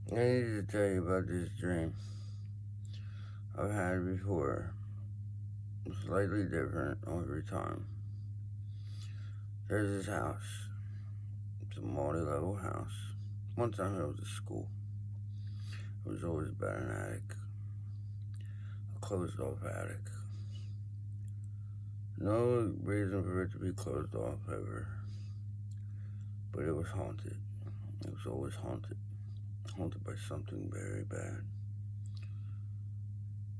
I need to tell you about this dream. I've had before. Slightly different every time. There's this house. It's a multi-level house. One time it was a school. It was always about an attic. A closed-off attic. No reason for it to be closed off ever. But it was haunted. It was always haunted. Haunted by something very bad.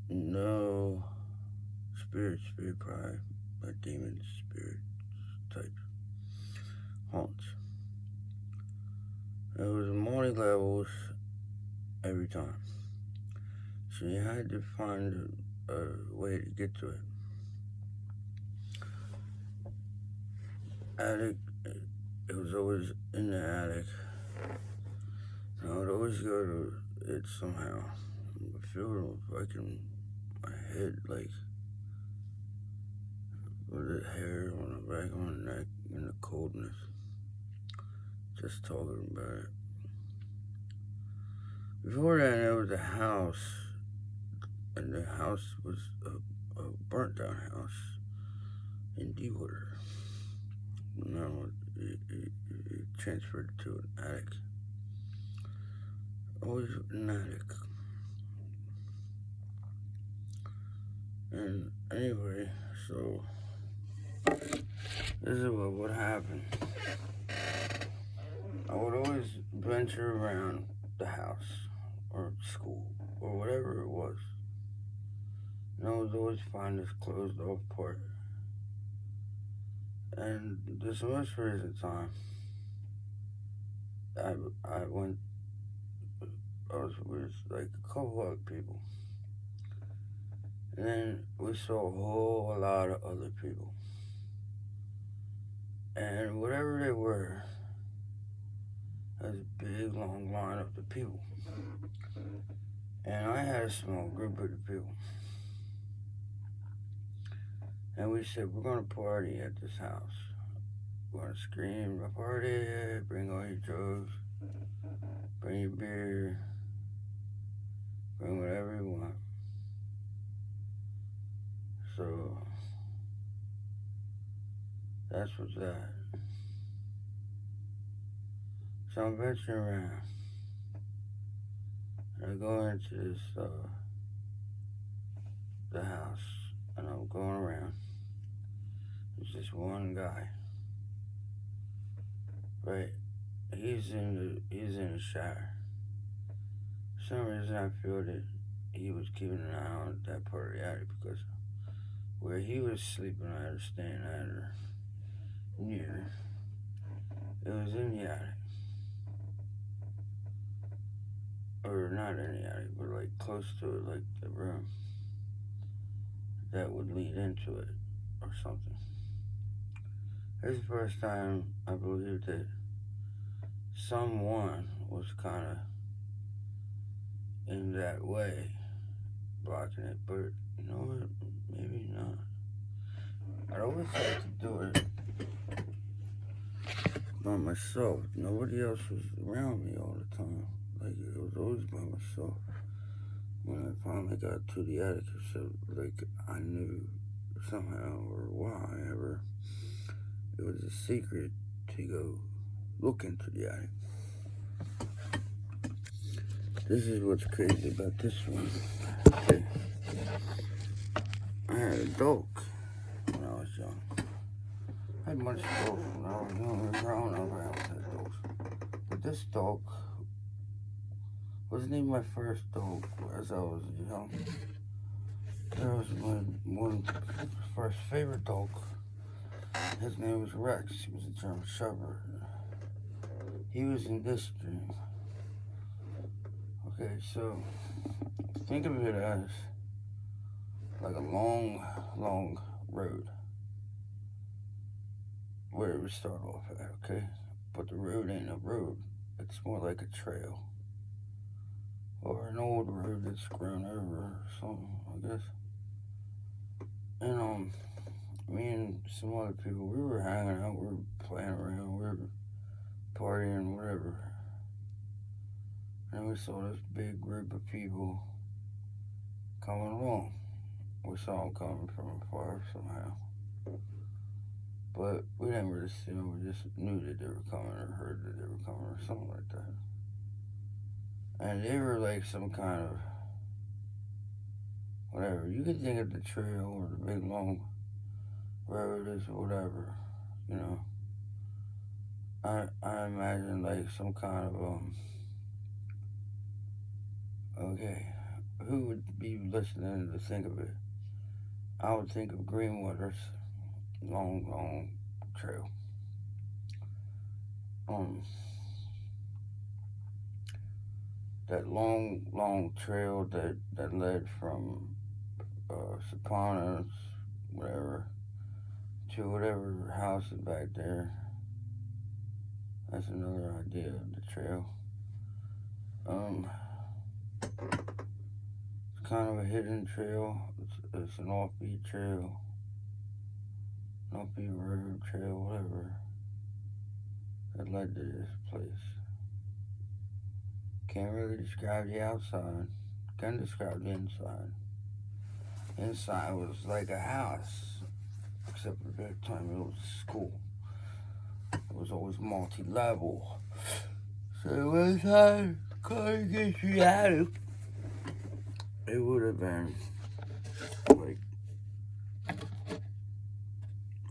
No spirit probably. A demon spirit type haunts. It was multi levels every time. So you had to find a way to get to it. Attic, it was always in the attic. I would always go to it somehow. I feel like in my head, like with the hair on the back of my neck and the coldness. Just talking about it. Before that, there was a house, and the house was a burnt down house in Deepwater. Now it transferred to an attic. Always an attic. And anyway, so this is what would happen. I would always venture around the house or school or whatever it was. And I would always find this closed off part. And this most recent time, I went, I was with like a couple other people. And then we saw a whole lot of other people. And whatever they were, there was a big long line of the people. And I had a small group of the people. And we said, we're going to party at this house. We're going to scream, party, bring all your drugs, bring your beer, bring whatever you want. So, that's what's that. So I'm venturing around. And I go into this, the house, and I'm going around. There's this one guy. Right? He's in the shower. For some reason I feel that he was keeping an eye on that part of the attic because where he was sleeping I or staying at or near, it was in the attic. Or not in the attic, but like close to it, like the room that would lead into it or something. This is the first time I believe that someone was kind of in that way, blocking it, but you know what? Maybe not. I always had to do it by myself. Nobody else was around me all the time. Like, it was always by myself. When I finally got to the attic, so like I knew somehow or why ever it was a secret to go look into the attic. This is what's crazy about this one. Okay. I had a dog when I was young. I had much dogs when I was young. Growing up, I always had dogs. But this dog wasn't even my first dog as I was young. There was my one first favorite dog. His name was Rex. He was a German Shepherd. He was in this dream. Okay, so think of it as like a long road where it would start off at, okay? But the road ain't a road. It's more like a trail. Or an old road that's grown over or something, I guess. And me and some other people, we were hanging out, we were playing around, we were partying, whatever. And we saw this big group of people coming along. We saw them coming from afar somehow. But we didn't really see them. We just knew that they were coming or heard that they were coming or something like that. And they were like some kind of whatever. You could think of the trail or the big long road as whatever, you know. I imagine like some kind of okay. Who would be listening to think of it? I would think of Greenwater's long trail. Um that long trail that led from Sopranos, whatever, to whatever house is back there. That's another idea of the trail. Um, it's kind of a hidden trail. It's an offbeat trail, an offbeat road trail, whatever, that led to this place. Can't really describe the outside. Can describe the inside. Inside was like a house, except at that time it was a school. It was always multi-level. So one time, car gets you out of, it would have been like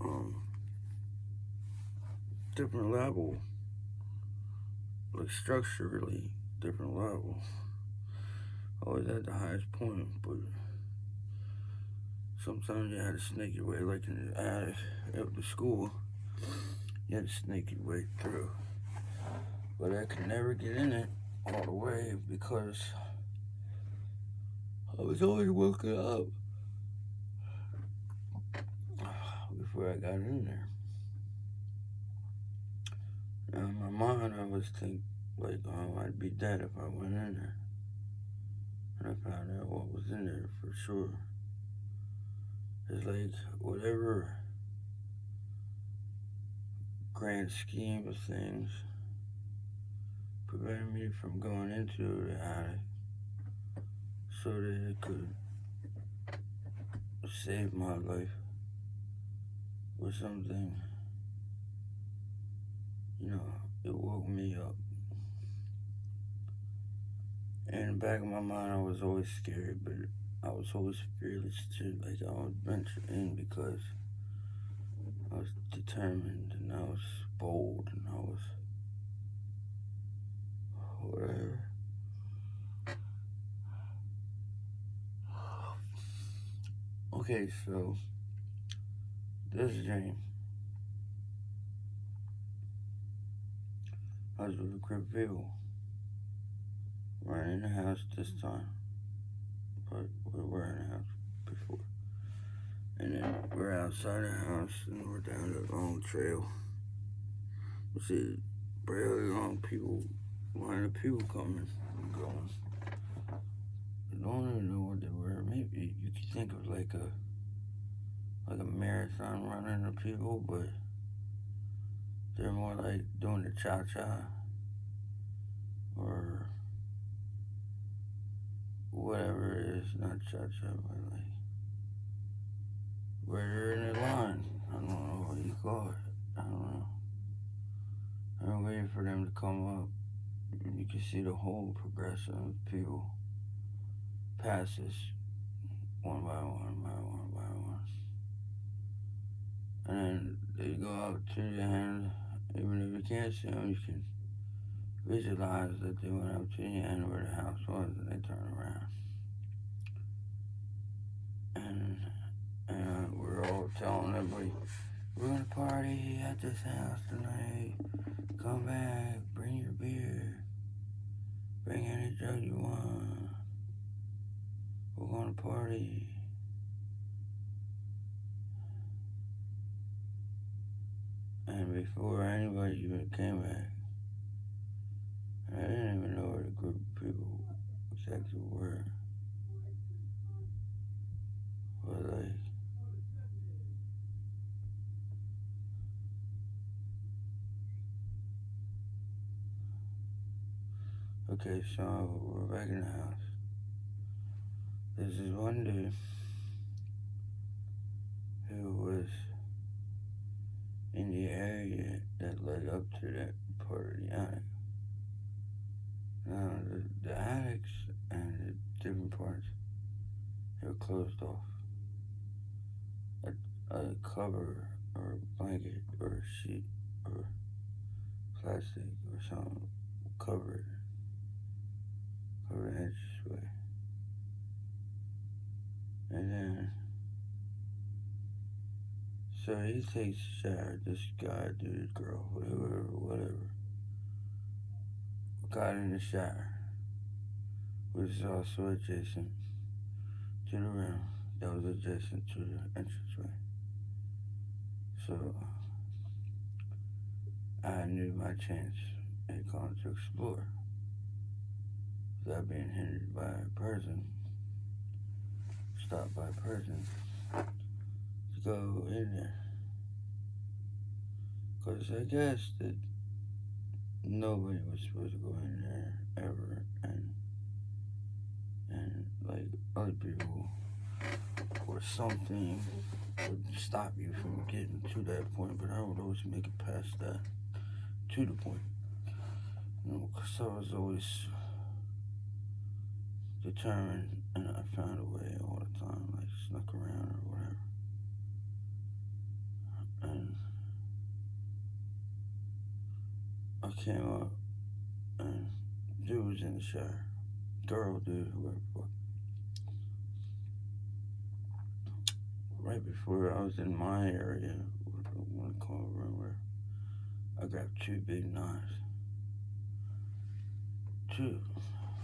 um different level, like structurally different level. Always at the highest point, but sometimes you had to snake your way, like in the attic of the school. You had to snake your way through, but I could never get in it all the way because I was always woken up before I got in there. Now in my mind, I was think like, oh, I'd be dead if I went in there. And I found out what was in there for sure. It's like whatever grand scheme of things prevented me from going into the attic so that it could save my life or something. You know, it woke me up. In the back of my mind, I was always scared, but I was always fearless too. Like I would venture in because I was determined and I was bold and I was whatever. Okay, so this is James. I was with a group of people. We're in the house this time, but we were in the house before. And then we're outside the house and we're down the long trail. We see barely long people, line of people coming and going. I don't even know what they were. Maybe you could think of like a marathon running of people, but they're more like doing the cha-cha or whatever it is, not cha-cha, but like where they're in the line. I don't know what you call it. I don't know. I'm waiting for them to come up. You can see the whole progression of people passes one by one by one by one. And then they go out to your hand. Even if you can't see them, you can visualize that they went up to the end where the house was and they turn around. And we're all telling everybody, we're gonna party at this house tonight. Come back, bring your beer, bring any drug you want. We're gonna party. And before anybody even came back, I didn't even know where the group of people exactly were. But like, Okay, so we're back in the house. This is one dude who was in the area that led up to that part of the attic. Now, the attics and the different parts, they were closed off. A cover or a blanket or a sheet or plastic or something covered the entranceway. And then, so he takes a shower, this guy, dude, girl, whatever, got in the shower, which is also adjacent to the room that was adjacent to the entranceway. So, I knew my chance had gone to explore without being hindered by a person, stopped by a person, to go in there. Because I guess that nobody was supposed to go in there ever, and like other people or something would stop you from getting to that point, but I would always make it past that to the point. Because I was always determined, and I found a way all the time, like snuck around or whatever. And I came up, and dude was in the shower. Girl, dude, whoever the fuck. Right before I was in my area, one corner room where I grabbed two big knives.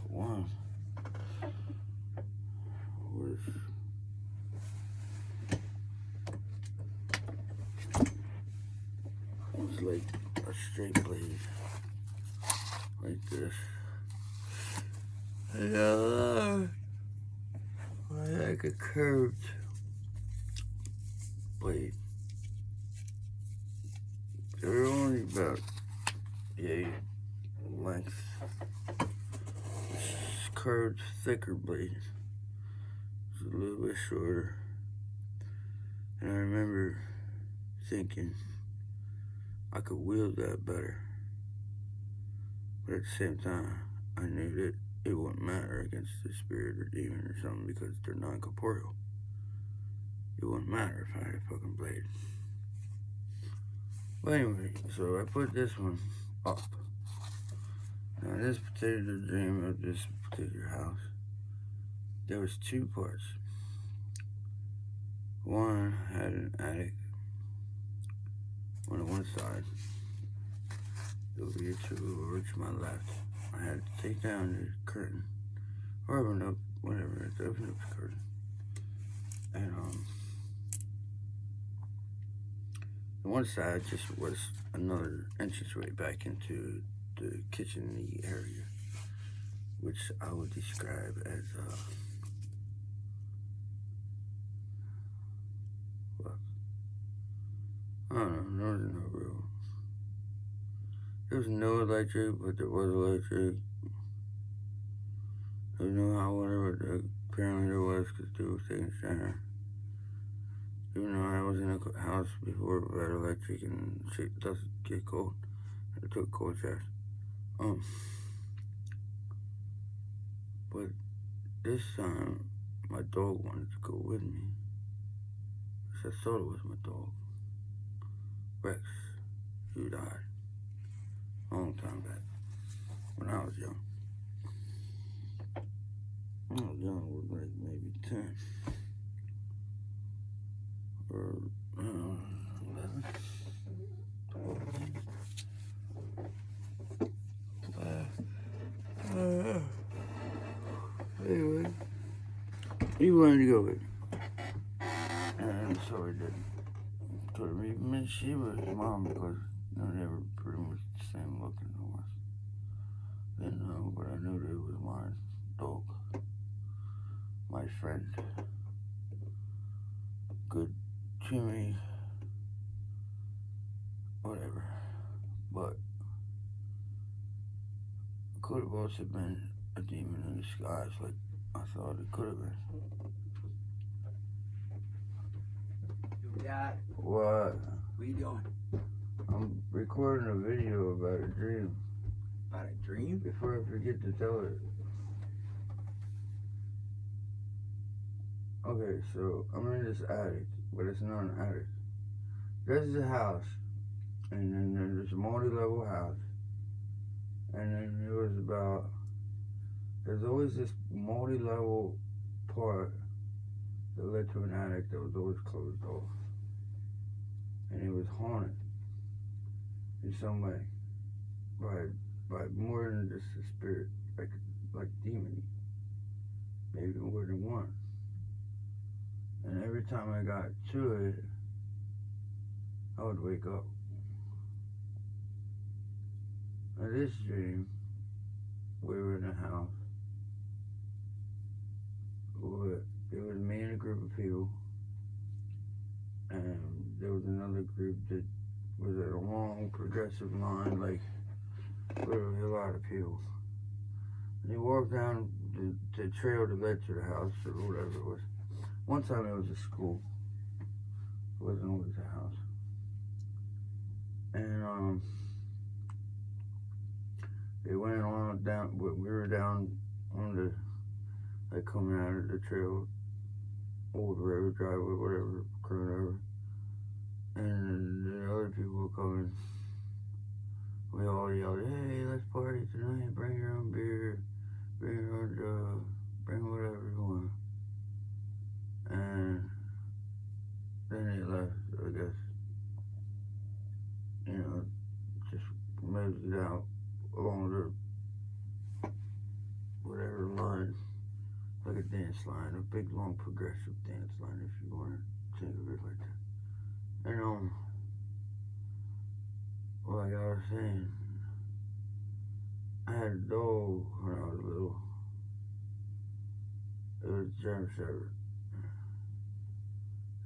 One was like a straight blade, like this. And the other was like a curved blade. They were only about the length. Curved, thicker blade. It was a little bit shorter. And I remember thinking I could wield that better. But at the same time, I knew that it wouldn't matter against the spirit or demon or something because they're non-corporeal. It wouldn't matter if I had a fucking blade. But anyway, so I put this one up. Now, this particular dream of this particular house, there was two parts. One had an attic on the one side. Over here to my left. I had to take down the curtain, or open up, whatever, to open up the curtain. And the one side just was another entranceway back into the kitchen area, which I would describe as what? I don't know. There was no electric, but there was electric. There was no hot water, but apparently there was because dude was taking a shower. Even though I was in a house before without electric and shit doesn't get cold. I took a cold shower. But this time, my dog wanted to go with me. So I thought it was my dog, Rex, who died a long time back when I was young. I was young, I was like maybe 10 or 11. Anyway, he wanted to go with me. And so he did. Could have even been she was his mom because they were pretty much the same looking as us. Didn't know, but I knew that it was my dog. My friend. Good to me. Whatever. But could have also been a demon in disguise, like I thought it could have been. Yo, Dad, What? what you doing? I'm recording a video about a dream. About a dream? Before I forget to tell it. Okay, so I'm in this attic, but it's not an attic. There's a house, and then there's a multi-level house, and then there's always this multi-level part that led to an attic that was always closed off, and it was haunted in some way by more than just a spirit, like demon, maybe more than one. And every time I got to it, I would wake up. In this dream, we were in a house. It was me and a group of people, and there was another group that was at a long progressive line, like literally a lot of people. And you walk down the trail that led to the house or whatever it was. One time it was a school. It wasn't always a house. And it went on down. We were down on the, like, coming out of the trail, old road, driveway, whatever, coming over. And the other people were coming. We all yelled, "Hey, let's party tonight, bring your own beer, bring your own drug, bring whatever you want." And then they left, I guess. You know, just moved it out along the whatever line, like a dance line, a big long progressive dance line, if you want to think of it like that. And like I was saying, I had a dog when I was little. It was a German Shepherd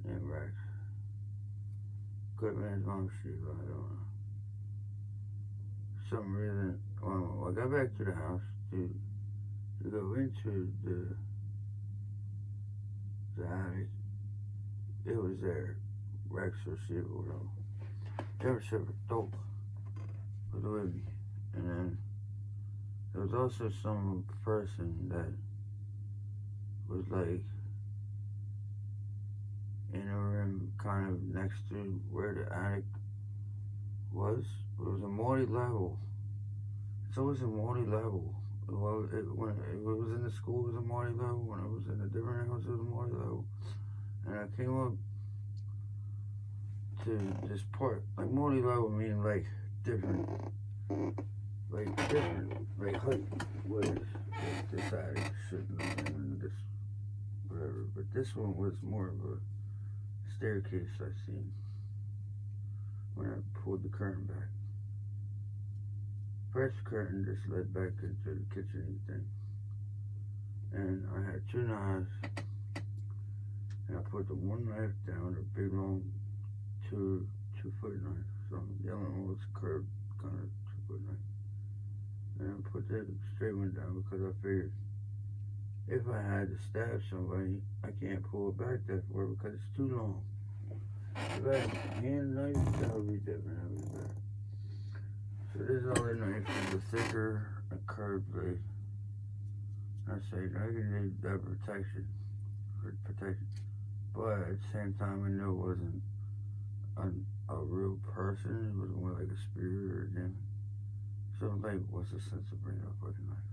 named Rex. Good man's mom sheep, I don't know. For some reason, when I got back to the house to go into the attic, it was there. Rex or sheep or whatever. German Shepherd dog was with me. And then there was also some person that was like in a room kind of next to where the attic was. It was a multi-level. It's always a multi-level. When it was in the school, it was a multi-level. When it was in a different house, it was a multi-level. And I came up to this part, like multi-level meaning like different height, whereas this attic shouldn't have been this, whatever. But this one was more of a staircase I seen when I pulled the curtain back. First curtain just led back into the kitchen thing. And I had two knives, and I put the one knife down, a big long 2-foot knife. So the other one was curved, kind of 2-foot knife. And I put the straight one down because I figured if I had to stab somebody, I can't pull it back that far because it's too long. If I had a hand knife, that would be different. That would be better. So this other knife is a thicker, a curved blade. I said I can need that protection, but at the same time, I knew it wasn't a real person. It was more like a spirit or a demon. So I'm like, what's the sense of bringing a fucking knife?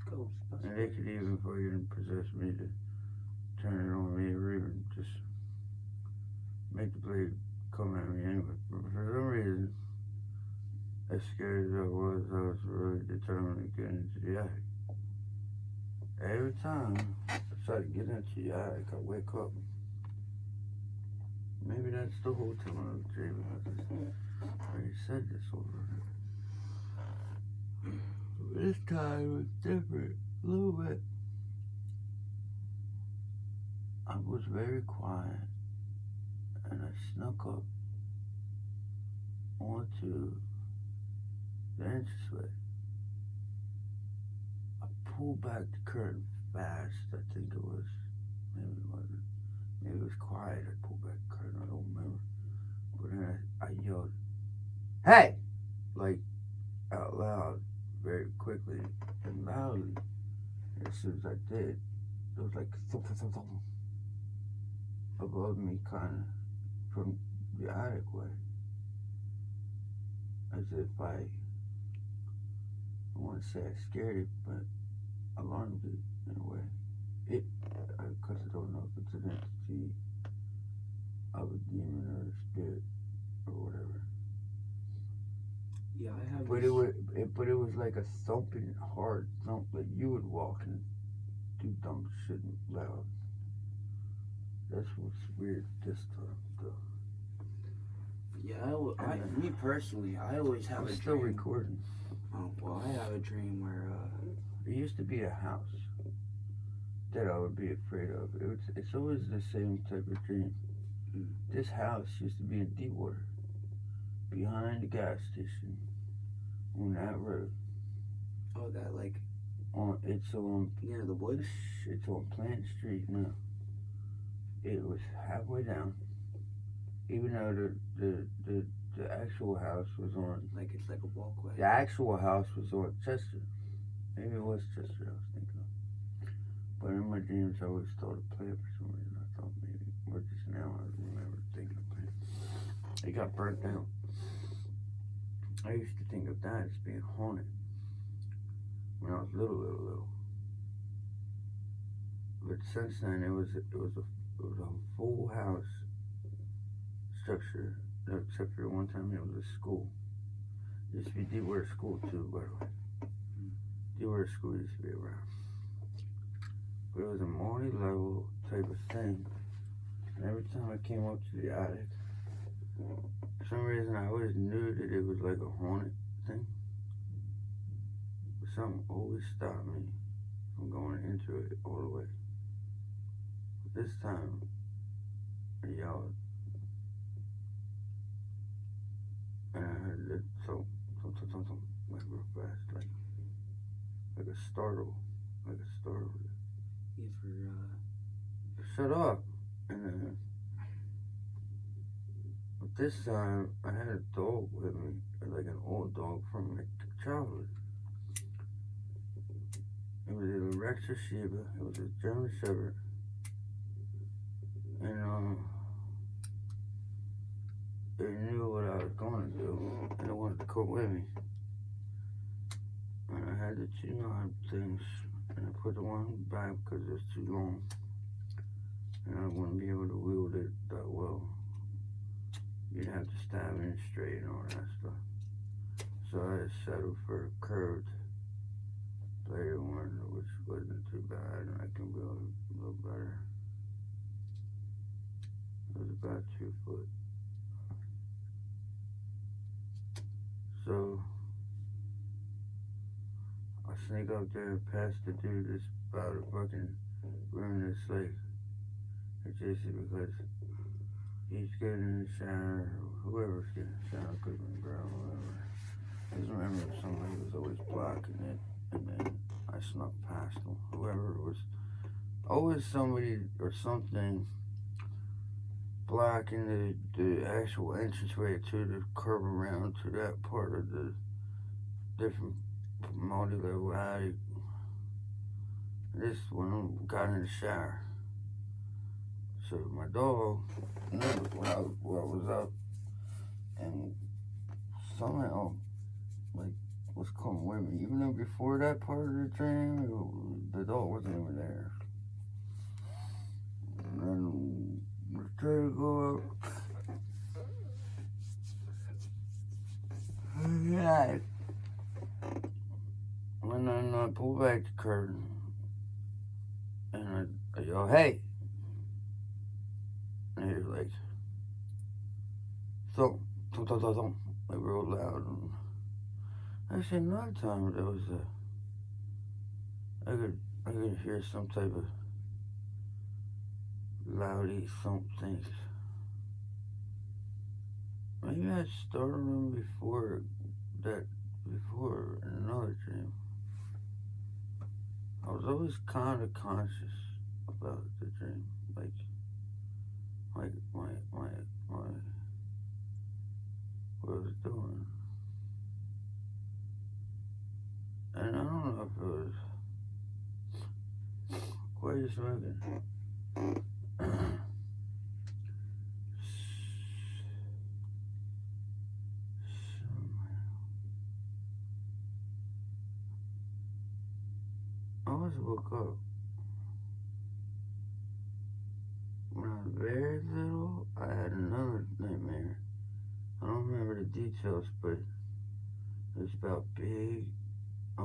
Cool. And they could even fucking possess me to turn it on me or even just make the blade come at me anyway. But for some reason, as scared as I was really determined to get into the attic. Every time I try to get into the attic, I wake up. Maybe that's the whole time I was dreaming. I already said this over. But this time was different, a little bit. I was very quiet, and I snuck up onto the entranceway. pulled back the curtain fast. I think it was. Maybe it wasn't. Maybe it was quiet. I pulled back the curtain. I don't remember. But then I yelled, "Hey!" Like out loud, very quickly and loudly. And as soon as I did, it was like thump, thump, thump, thump above me, kind of from the attic way, as if I want to say I scared it, but alarmed it in a way. Because I don't know if it's an entity of a demon or a spirit or whatever. Yeah, I have. But it was like a thumping, hard thump, like you would walk and do dumb shit loud. That's what's weird this time, though. Yeah, me personally, I always have I'm a still dream. recording. Oh, well, I have a dream where, There used to be a house that I would be afraid of. It's always the same type of dream. This house used to be in Deepwater, behind the gas station, on that road. oh, that, like, It's on near the woods? It's on Plant Street now. It was halfway down, even though the actual house was on. Like, it's like a walkway. The actual house was on Chester. Maybe it was Chester I was thinking of. But in my dreams, I always thought of Plant for some reason. I thought maybe, or just now I remember thinking of Plant. It got burnt down. I used to think of that as being haunted when I was little. But since then, it was a full house structure, except for one time it was a school. It used to be Deepwater School too, by the way. Deepwater School used to be around. But it was a multi-level type of thing. And every time I came up to the attic, for some reason I always knew that it was like a haunted thing. But something always stopped me from going into it all the way. But this time, I yelled. And I heard it thump, like real fast, like a startle. Yeah, Shut up. And then, but this time, I had a dog with me, like an old dog from my childhood. It was a Rexha Shiba. It was a German Shepherd. And it knew what I was going to do, and it wanted to come with me. And I had the 2 knob things, and I put the one back because it was too long. And I wouldn't be able to wield it that well. You'd have to stab in straight and all that stuff. So I had settled for a curved bladed one, which wasn't too bad, and I can build a little better. It was about 2 foot. So I sneak up there and pass the dude that's about to fucking ruin this lake. It's just because he's getting in the shower, or whoever's getting in the shower, could have been girl, whatever. I just remember somebody was always blocking it, and then I snuck past him. Whoever it was, always somebody or something blocking the actual entranceway to the curb around to that part of the different multi-level attic. This one got in the shower. So my dog knew when I was up, and somehow, like, was coming with me. Even though before that part of the dream, the dog wasn't even there. And the tree go up. Yeah. And then I pull back the curtain, and I yell, "Hey!" And he was like, thump, thump, thump, thump, thump, like real loud. And actually, another time there was I could hear some type of loudy thump things. Maybe I started them before in another dream. always kind of conscious about the dream, like my what I was doing, and I don't know if it was. What are you smoking? I always woke up when I was very little. I had another nightmare. I don't remember the details, but it was about big, I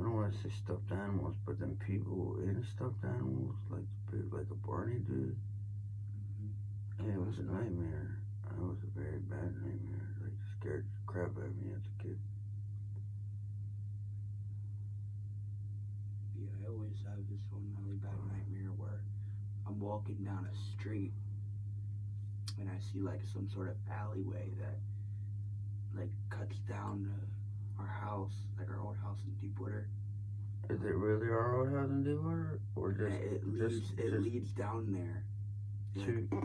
don't want to say stuffed animals, but then people in stuffed animals, like big, like a Barney dude. And it was a nightmare. It was a very bad nightmare. Like scared the crap out of me as a kid. Yeah, I always have this one really bad nightmare where I'm walking down a street and I see like some sort of alleyway that like cuts down to our house, like our old house in Deepwater. Is it really our old house in Deepwater, or And it leads down there.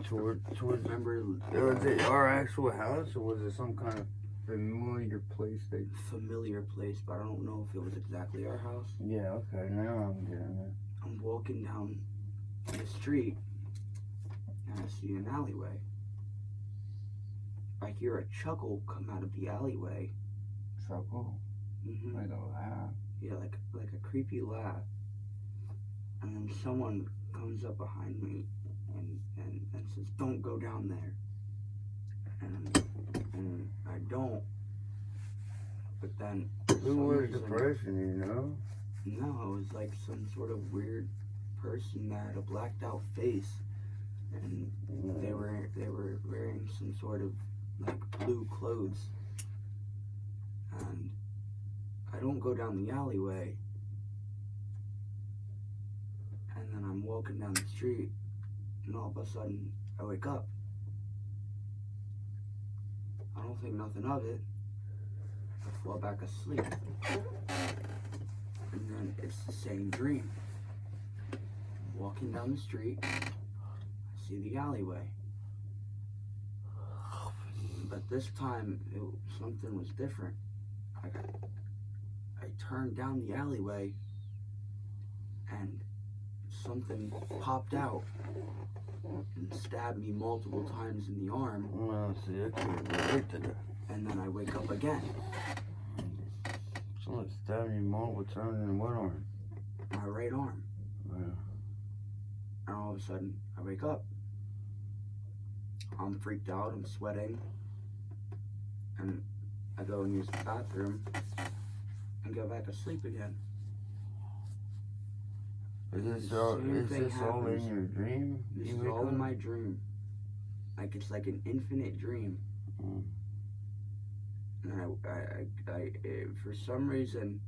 towards? Remember, Was it our actual house, or was it some kind of familiar place that? familiar place, but I don't know if it was exactly our house. Yeah. Okay. Now I'm getting it. I'm walking down the street and I see an alleyway. I hear a chuckle come out of the alleyway. Chuckle. Mm-hmm. Like a laugh. Yeah, like a creepy laugh. And then someone comes up behind me and says, "Don't go down there." And I don't. But then Who was the person? You know? No, it was like some sort of weird person that had a blacked out face, and they were wearing some sort of like blue clothes. And I don't go down the alleyway, and then I'm walking down the street, and all of a sudden I wake up. I don't think nothing of it. I fall back asleep. And then it's the same dream. Walking down the street, I see the alleyway. But this time, something was different. I turned down the alleyway, and something popped out and stabbed me multiple times in the arm. Well, see, I can't relate to that. And then I wake up again. Someone stabbed me multiple times in what arm? My right arm. Yeah. And all of a sudden, I wake up. I'm freaked out, I'm sweating. And I go and use the bathroom and go back to sleep again. Is this all in your dream? This is all in my dream. Like, it's like an infinite dream. Mm. And I for some reason,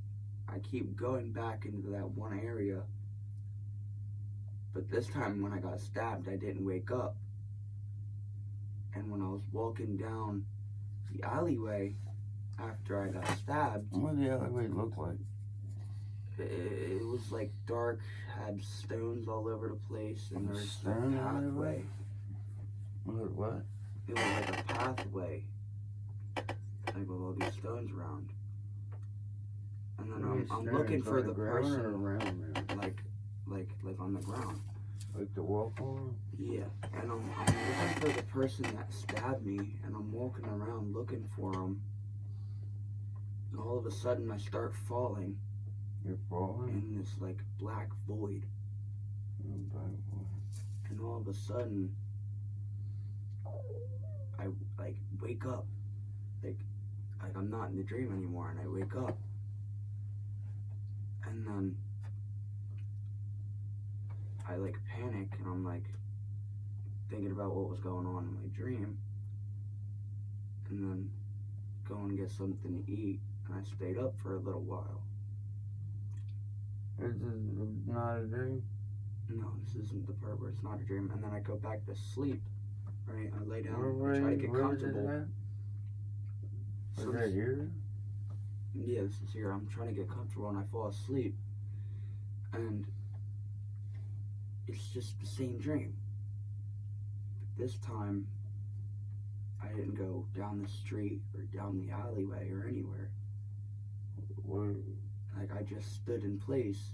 I keep going back into that one area. But this time when I got stabbed, I didn't wake up. And when I was walking down the alleyway after I got stabbed, What did the alleyway look like? it was like dark, had stones all over the place, and there was a Stone pathway. What? It was like a pathway, like with all these stones around. And then I'm looking for the person, around, like on the ground. like the walk on. Yeah, and I'm looking for the person that stabbed me, and I'm walking around looking for him. And all of a sudden, I start falling You're falling. in this like black void. And all of a sudden, I like wake up, like I'm not in the dream anymore, and I wake up, and then I like panic, and I'm like thinking about what was going on in my dream, and then go and get something to eat, and I stayed up for a little while. Is this not a dream? No, this isn't the part where it's not a dream, and then I go back to sleep. Right, I lay down, Where I try to get was it comfortable. at? Was Some- that here? Yeah, this is here. I'm trying to get comfortable and I fall asleep. And it's just the same dream. But this time, I didn't go down the street or down the alleyway or anywhere. Where, Like, I just stood in place.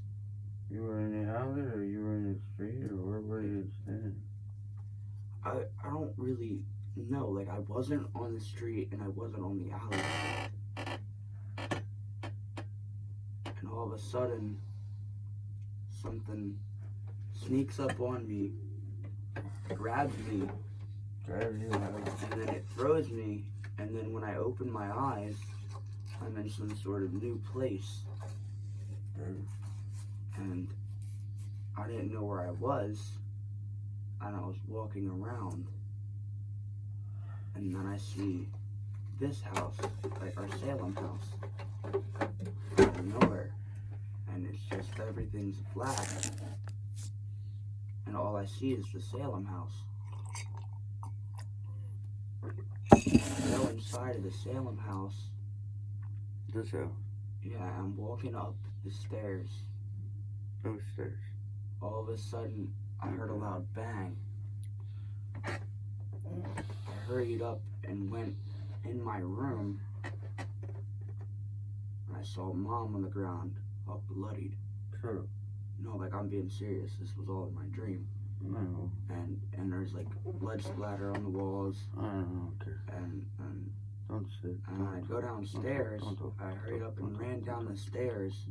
you were in the alley or you were in the street or where were you standing? I don't really know. Like, I wasn't on the street and I wasn't on the alleyway. And all of a sudden, something sneaks up on me, grabs me, Grab you out. and then it throws me. And then when I open my eyes, I'm in some sort of new place. And I didn't know where I was. And I was walking around. And then I see this house, like our Salem house, out of nowhere. And it's just everything's black. And all I see is the Salem house. I go inside of the Salem house. This house. Yeah, I'm walking up the stairs. Those stairs. All of a sudden, I heard a loud bang. I hurried up and went in my room. And I saw Mom on the ground, all bloodied. Shut up. No, like, I'm being serious. This was all in my dream. No. And there's like blood splatter on the walls. I don't care. And Don't sit. when I go downstairs, I hurried up and ran down the stairs.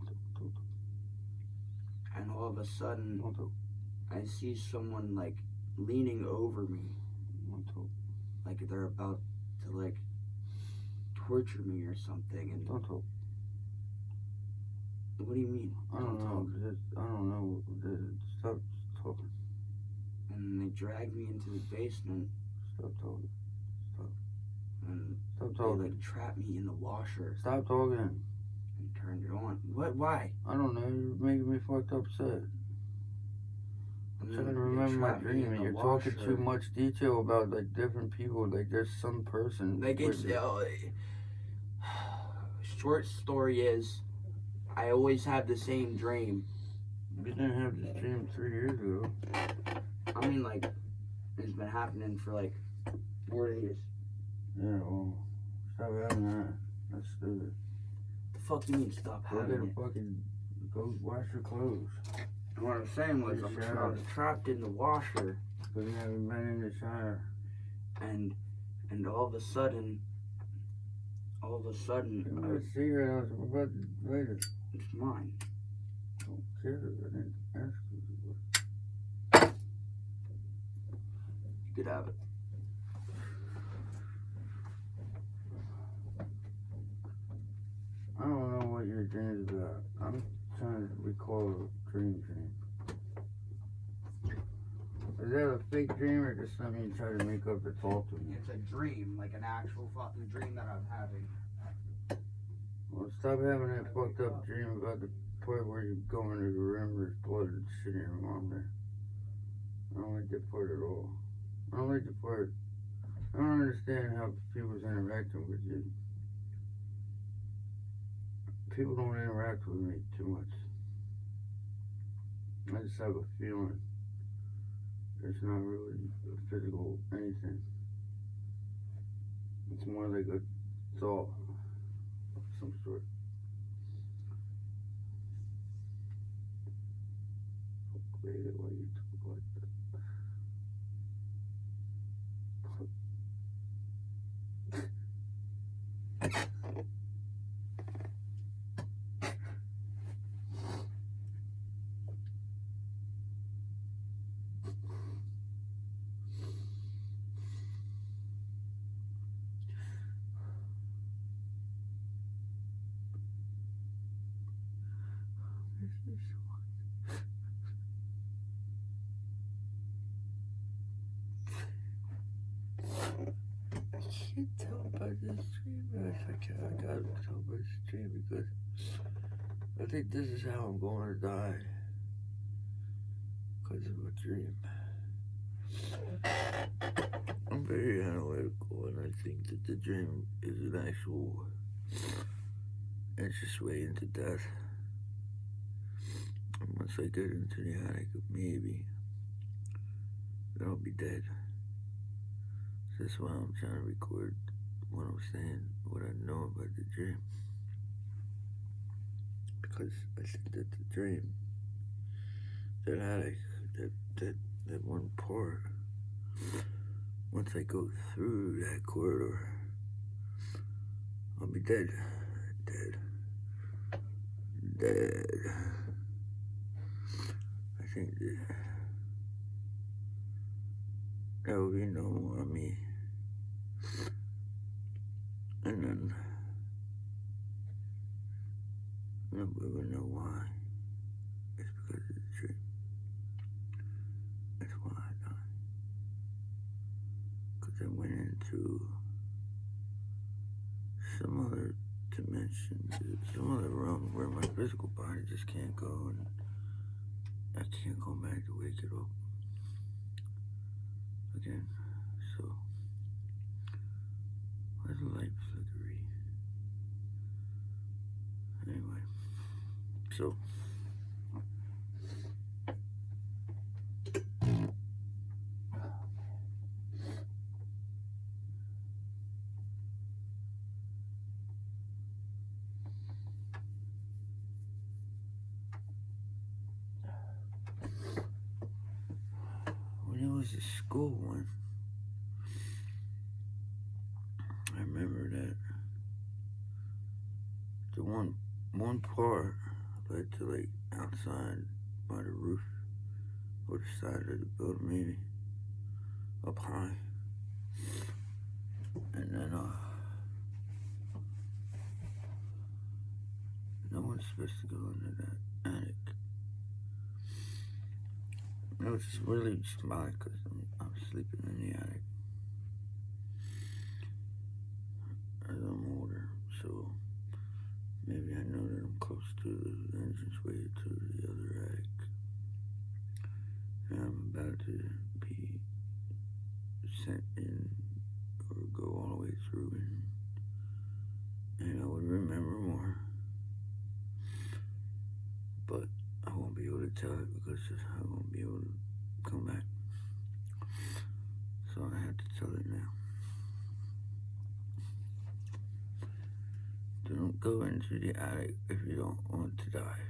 And all of a sudden, Don't talk. I see someone like leaning over me, Don't talk. like they're about to like torture me or something. And Don't talk. what do you mean? I don't know. talk? I don't know. Stop talking. And they dragged me into the basement Stop talking. and Stop they talking. like trapped me in the washer Stop talking. and turned it on. What? Why? I don't know. You're making me fucked upset. I'm And trying then to they remember my trapped me dream, in and the you're talking washer. too much detail about like different people. Like there's some person. Like it's with- short story is, I always have the same dream. You didn't have this dream 3 years ago. I mean, like, it's been happening for like 4 days. Yeah, well, stop having that. That's stupid. The fuck you mean stop Go get having a it? fucking, go wash your clothes. And what I'm saying was, Take a I shower. was trapped in the washer, Because you haven't been in the shower. and all of a sudden, I'm gonna see your house. I'm about to wait it. it's mine. I don't care. I didn't ask you. You could have it. I don't know what your dream is about. I'm trying to recall a dream. Is that a fake dream or just something you try to make up to talk to me? It's a dream, like an actual fucking dream that I'm having. Well, stop having that fucked up dream about the part where you go into the room, there's blood and shit in your mom there. I don't like that part at all. I don't like the part. I don't understand how people's interacting with you. People don't interact with me too much. I just have a feeling. It's not really a physical anything. It's more like a thought of some sort. How creative why you talk like that. I can't tell about this dream. I gotta tell about this dream because I think this is how I'm going to die. Because of a dream. I'm very analytical and I think that the dream is an actual it's just waiting to death. And once I get into the attic, maybe then I'll be dead. So that's why I'm trying to record what I'm saying, what I know about the dream. Because I think that the dream, that attic, that one part, once I go through that corridor, I'll be dead. Dead. I think there will be no more of me. And then nobody will know why. It's because of the dream. That's why I died. Because I went into some other dimension, some other realm where my physical body just can't go, and I can't go back to wake it up again. So why is the light flickery? Anyway, so when it was a school one, I remember that the one part led to like outside by the roof or the side of the building, maybe up high, and then no one's supposed to go into that attic. It was just really symbolic because I'm sleeping in the attic as I'm older, so maybe I know that I'm close to the entranceway to the other attic, and I'm about to be sent in or go all the way through, and I would remember more, but I won't be able to tell it because I won't be able to come back. So I have to tell it now. Don't go into the attic if you don't want to die.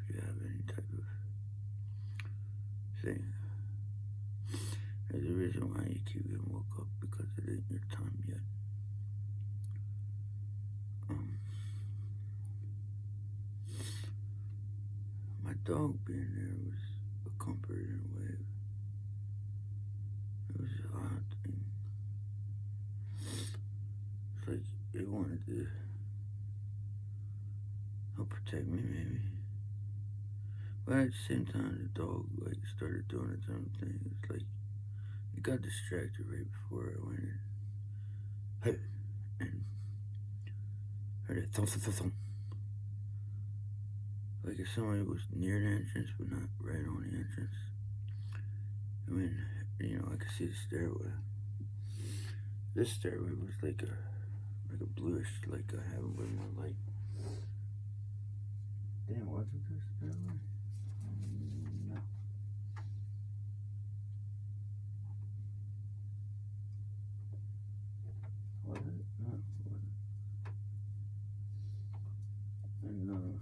If you have any type of thing. There's a reason why you keep getting woke up, because it ain't your time yet. My dog being there was a comfort in a way. It was an odd thing. It's like it wanted to help protect me, maybe. But at the same time, the dog like started doing its own thing. It's like it got distracted right before I went in. Hey, and heard a thump, thump, thump, thump. Like if somebody was near the entrance, but not right on the entrance. I mean, I could see the stairway. This stairway was like a bluish, like I have with my light. Damn, was it this stairway? No. Was it? No, it wasn't. And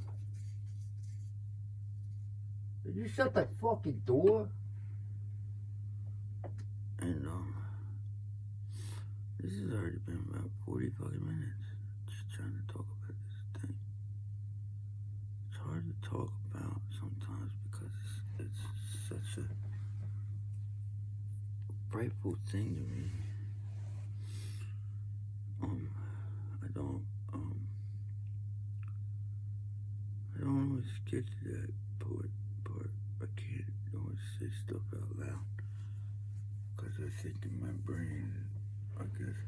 did you shut that fucking door? And this has already been about 40 fucking minutes just trying to talk about this thing. It's hard to talk about sometimes because it's such a frightful thing to me. I don't always get to that part. I can't always say stuff out loud because I think in my brain, I guess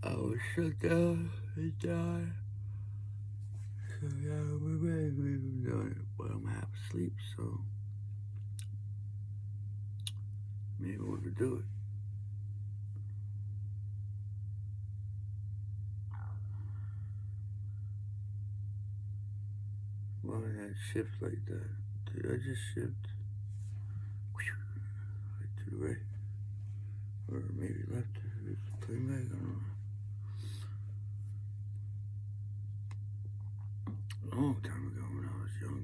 I will shut down and die. So yeah, we've done it, but I'm half asleep, so maybe we could do it. Why did that shift like that? Did I just shift? Like to the right? Or maybe left? It's playing back? I don't know. A long time ago when I was young,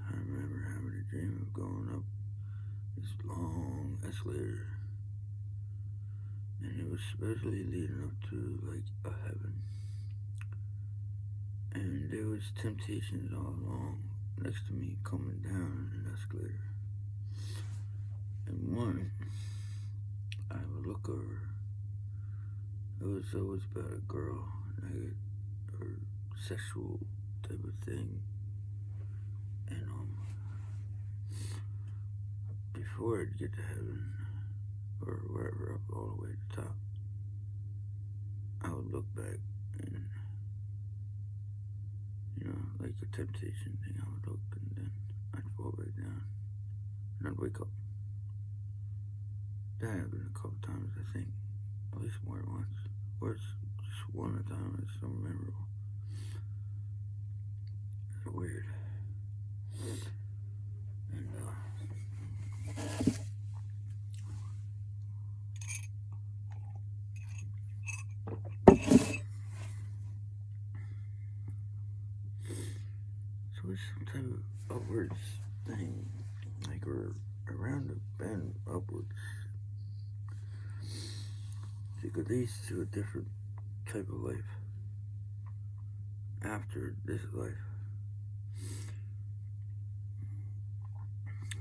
I remember having a dream of going up this long escalator. And it was supposedly leading up to like a heaven. And there was temptations all along next to me coming down an escalator. And one, I would look over. It was always about a girl, or sexual type of thing. And before I'd get to heaven, or wherever, up all the way to the top, I would look back and, like a temptation thing, I would look and then I'd fall back down and I'd wake up. That happened a couple times, I think, at least more than once, or it's just one at a time. It's so memorable. It's weird. And so it's some type of upwards thing, like we're around the bend upwards. It leads to a different type of life after this life.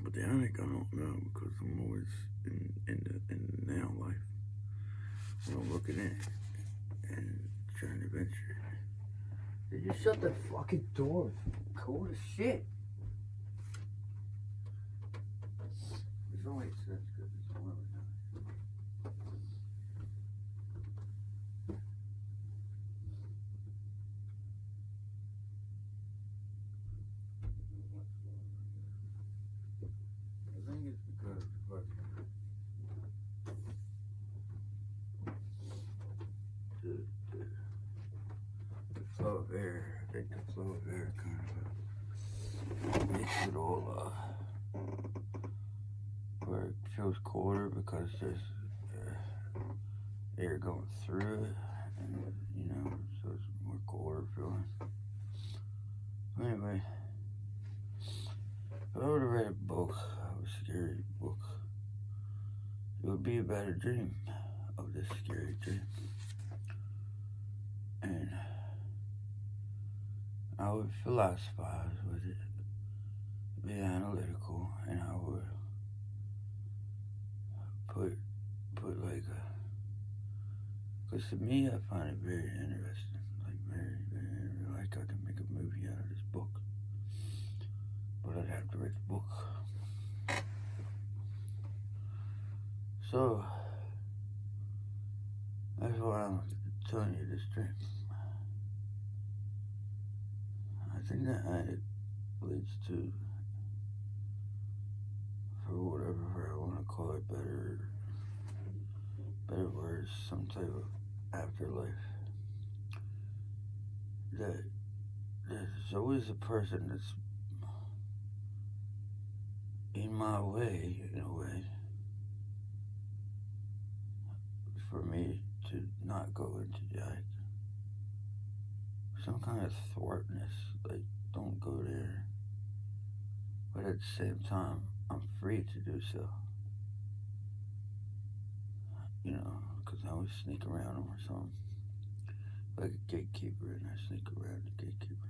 But the attic, I don't know, because I'm always in the now life. I'm looking at it and trying to venture. Did you shut the fucking door? It's cold as shit. It's only sense because it's warm enough. I think it's because the flow of air. I think the flow of air kind of makes it all where it feels colder because there's air going through it, and so it's more colder feeling. Anyway, if I would have read a book, a scary book, it would be about a dream of this scary dream. And I would philosophize with it, be analytical, and I would put like because to me I find it very interesting, like very, very, like I could make a movie out of this book, but I'd have to write the book. So that's why I'm telling you this dream. I think that it leads to, for whatever I want to call it, better words, some type of afterlife. That there's always a person that's in my way, in a way, for me to not go into the attic. Some kind of thwartness, like, don't go there. But at the same time, I'm free to do so. Because I always sneak around them or something. Like a gatekeeper, and I sneak around the gatekeeper.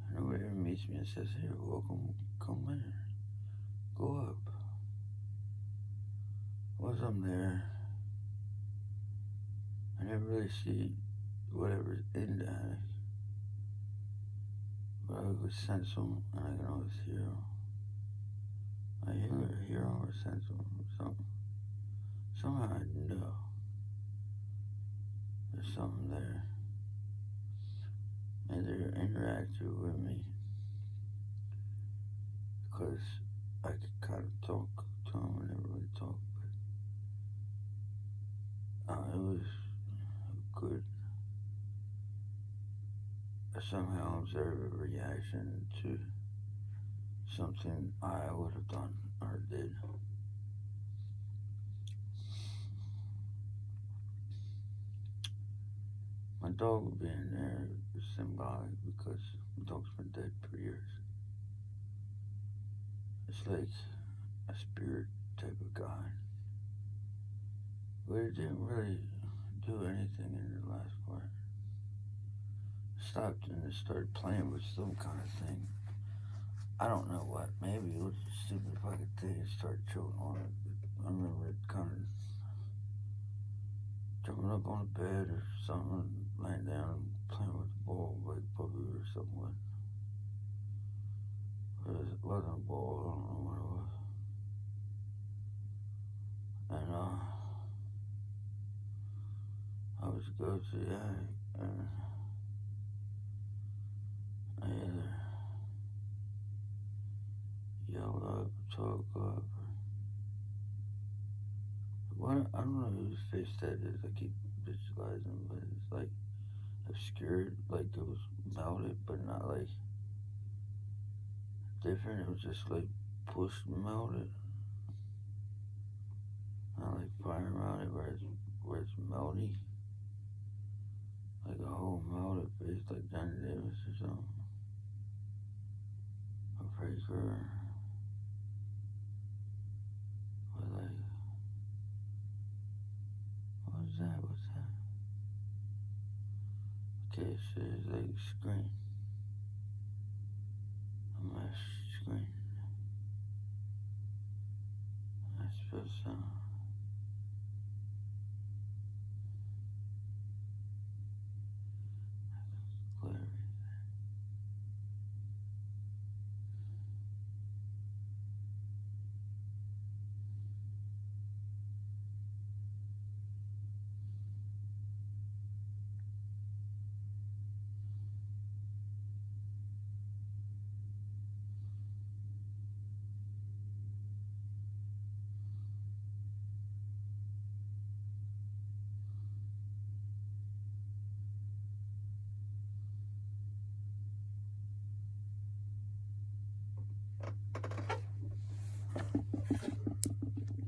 And whoever meets me and says, "Here, welcome, come in, go up." Once I'm there, I never really see whatever's in the attic. But I could sense them, and I can always hear them. I hear them or sense them or something. Somehow I know there's something there. And they're interacting with me. Because I could kind of talk to them. I never really talk, but it was a good somehow observe a reaction to something I would have done or did. My dog being there is symbolic because my dog's been dead for years. It's like a spirit type of guy. But it didn't really do anything in the last part. Stopped and it started playing with some kind of thing. I don't know what. Maybe it was a stupid fucking thing. It started choking on it. I remember it kind of jumping up on the bed or something, laying down and playing with the ball like puppy or something. It wasn't a ball. I don't know what it was. And I was go to the attic and I either yelled up, talk up, what, I don't know whose face that is. I keep visualizing, but it's like obscured, like it was melted, but not like different. It was just like pushed and melted. Not like fire melted where it's melty. Like a whole melted face like Johnny Davis or something. Or Fraser. Or like, what's that? Okay, so it's like a screen. A mesh screen.